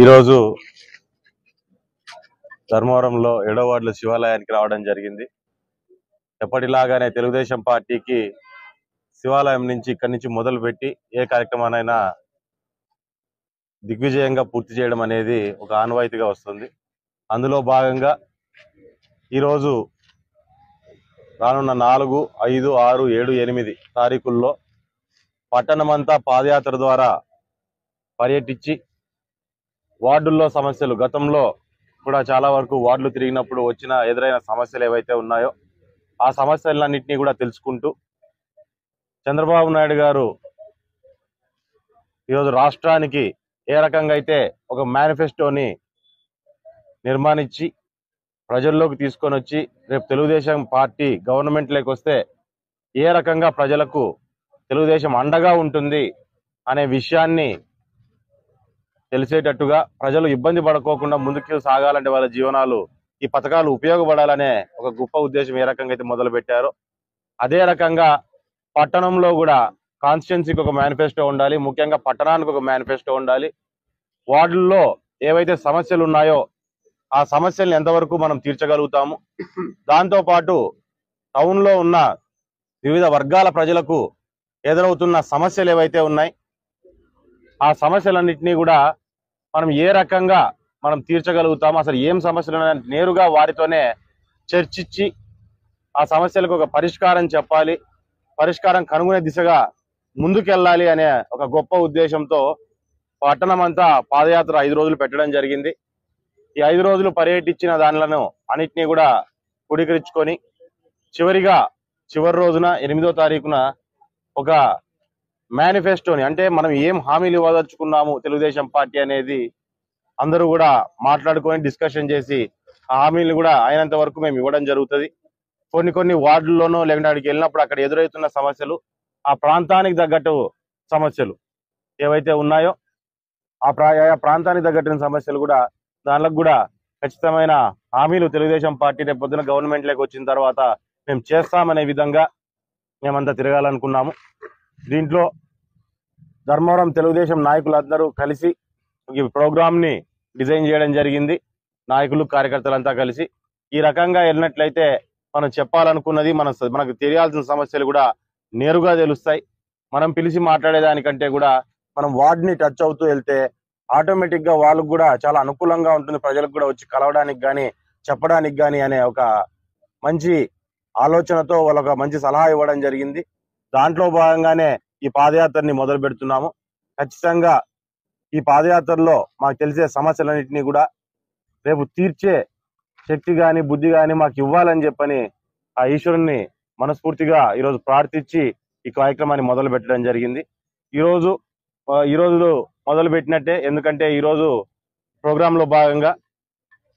ఈరోజు ధర్మవరంలో 7వ వార్డులో శివాలయానికి రావడం జరిగింది. ఎప్పటిలాగానే తెలుగుదేశం పార్టీకి శివాలయం నుంచి ఇక్కడి నుంచి మొదలుపెట్టి ఏ కార్యక్రమానైనా దిగ్విజయంగా పూర్తి చేయడం అనేది ఒక ఆనవాయితీగా వస్తుంది. అందులో భాగంగా ఈరోజు రానున్న 4, 5, 6, 7, 8 తారీఖుల్లో పట్టణమంతా పాదయాత్ర ద్వారా పర్యటించి వార్డుల్లో సమస్యలు గతంలో కూడా చాలా వరకు వార్డులు తిరిగినప్పుడు ఎదురైన సమస్యలు ఏవైతే ఉన్నాయో ఆ సమస్యలన్నింటినీ కూడా తెలుసుకుంటూ చంద్రబాబు నాయుడు గారు ఈరోజు రాష్ట్రానికి ఏ రకంగా అయితే ఒక మేనిఫెస్టోని నిర్మాణించి ప్రజల్లోకి తీసుకొని వచ్చి రేపు తెలుగుదేశం పార్టీ గవర్నమెంట్లోకి వస్తే ఏ రకంగా ప్రజలకు తెలుగుదేశం అండగా ఉంటుంది అనే విషయాన్ని తెలిసేటట్టుగా ప్రజలు ఇబ్బంది పడుకోకుండా ముందుకు సాగాలంటే వాళ్ళ జీవనాలు ఈ పథకాలు ఉపయోగపడాలనే ఒక గొప్ప ఉద్దేశం ఏ రకంగా అయితే మొదలు పెట్టారో అదే రకంగా పట్టణంలో కూడా కాన్స్టిట్యున్సీకి ఒక మేనిఫెస్టో ఉండాలి. ముఖ్యంగా పట్టణానికి ఒక మేనిఫెస్టో ఉండాలి. వార్డుల్లో ఏవైతే సమస్యలు ఉన్నాయో ఆ సమస్యల్ని ఎంతవరకు మనం తీర్చగలుగుతాము, దాంతోపాటు టౌన్లో ఉన్న వివిధ వర్గాల ప్రజలకు ఎదురవుతున్న సమస్యలు ఏవైతే ఉన్నాయి ఆ సమస్యలన్నింటినీ కూడా మనం ఏ రకంగా మనం తీర్చగలుగుతాము, అసలు ఏం సమస్యలు ఉన్నాయని నేరుగా వారితోనే చర్చించి ఆ సమస్యలకు ఒక పరిష్కారం చెప్పాలి, పరిష్కారం కనుగొనే దిశగా ముందుకెళ్ళాలి అనే ఒక గొప్ప ఉద్దేశంతో పట్టణమంతా పాదయాత్ర 5 రోజులు పెట్టడం జరిగింది. ఈ 5 రోజులు పర్యటించిన దానిలను అన్నిటినీ కూడా కుడీకరించుకొని చివరి రోజున 8వ తారీఖున ఒక మేనిఫెస్టోని, అంటే మనం ఏం హామీలు ఇవ్వదలుచుకున్నాము తెలుగుదేశం పార్టీ అనేది అందరూ కూడా మాట్లాడుకొని డిస్కషన్ చేసి ఆ హామీలు కూడా అయినంత వరకు మేము ఇవ్వడం జరుగుతుంది. కొన్ని వార్డుల్లోనో లేకుంటే అక్కడికి వెళ్ళినప్పుడు అక్కడ ఎదురవుతున్న సమస్యలు, ఆ ప్రాంతానికి తగ్గట్టు సమస్యలు ఏవైతే ఉన్నాయో ఆ ప్రాంతానికి తగ్గట్టు సమస్యలు కూడా దానిలో కూడా ఖచ్చితమైన హామీలు తెలుగుదేశం పార్టీ రేపు పొద్దున గవర్నమెంట్లోకి వచ్చిన తర్వాత మేము చేస్తామనే విధంగా మేమంతా తిరగాలనుకున్నాము. దీంట్లో ధర్మవరం తెలుగుదేశం నాయకులందరూ కలిసి ఈ ప్రోగ్రామ్ ని డిజైన్ చేయడం జరిగింది. నాయకులు కార్యకర్తలంతా కలిసి ఈ రకంగా వెళ్ళినట్లయితే మనం చెప్పాలనుకున్నది మనకు తెలియాల్సిన సమస్యలు కూడా నేరుగా తెలుస్తాయి. మనం పిలిచి మాట్లాడేదానికంటే కూడా మనం వార్డుని టచ్ అవుతూ వెళ్తే ఆటోమేటిక్ గా వాళ్ళకు కూడా చాలా అనుకూలంగా ఉంటుంది, ప్రజలకు కూడా వచ్చి కలవడానికి కానీ చెప్పడానికి కానీ అనే ఒక మంచి ఆలోచనతో వాళ్ళొక మంచి సలహా ఇవ్వడం జరిగింది. దాంట్లో భాగంగానే ఈ పాదయాత్రని మొదలు పెడుతున్నాము. ఖచ్చితంగా ఈ పాదయాత్రలో మాకు తెలిసే సమస్యలన్నింటినీ కూడా రేపు తీర్చే శక్తి కానీ బుద్ధి కానీ మాకు ఇవ్వాలని చెప్పని ఆ ఈశ్వరుణ్ణి మనస్ఫూర్తిగా ఈరోజు ప్రార్థించి ఈ కార్యక్రమాన్ని మొదలు పెట్టడం జరిగింది. ఈరోజు మొదలు పెట్టినట్టే, ఎందుకంటే ఈరోజు ప్రోగ్రామ్ లో భాగంగా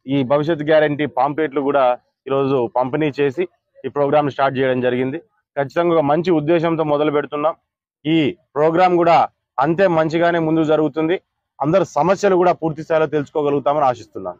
ఈ భవిష్యత్ గ్యారంటీ పాంప్లెట్లు కూడా ఈరోజు పంపిణీ చేసి ఈ ప్రోగ్రామ్ స్టార్ట్ చేయడం జరిగింది. ఖచ్చితంగా ఒక మంచి ఉద్దేశంతో మొదలు పెడుతున్నాం. ఈ ప్రోగ్రామ్ కూడా అంతే మంచిగానే ముందు జరుగుతుంది. అందరు సమస్యలు కూడా పూర్తి స్థాయిలో తెలుసుకోగలుగుతామని ఆశిస్తున్నాను.